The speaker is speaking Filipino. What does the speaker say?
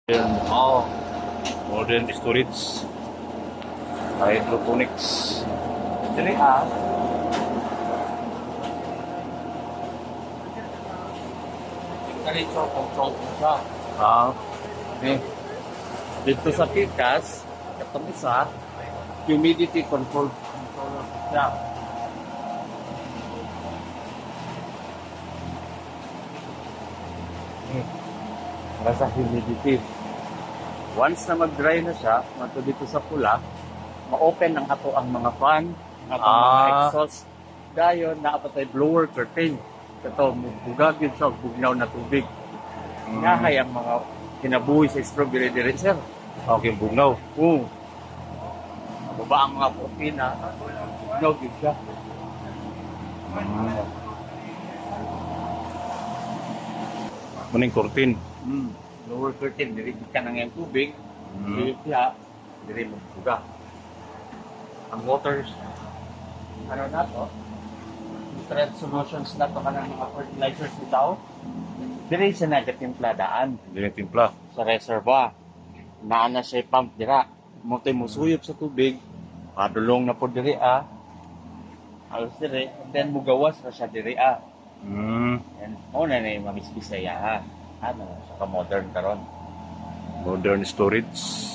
Oh, modern storage, hydroponics. Dili diretso control mo siya. Okay. Dito sa pikas, itong isa, humidity control siya. Para sa humidity. Once na mag-dry na siya, mato dito sa pula, ma-open ng ato ang mga fan, ang mga exhaust. Dayon, naapatay blower curtain. Ito, bugag yun siya, bugnaw na tubig. Ngahay ang mga kinabuhi sa strawberry dire, sir. Okay, bugnaw. Oo. Baba ang mga protina, bugnaw yun siya. Muning curtain. Blower curtain, dire ka nang yung tubig, dire siya, dire mo buga. Ang waters, ano na to? Nutrient solutions na to ka ng mga fertilizers bitaw. Dire siya nagatimpladaan Hindi timpla. sa reservoir. Naana siya pump dira. Motoy mo suyop sa tubig, padulong na po diri alos dire, and then mugawas na siya diri And mo na ni mamisbisaya Ano, sa modern karon. Modern storage.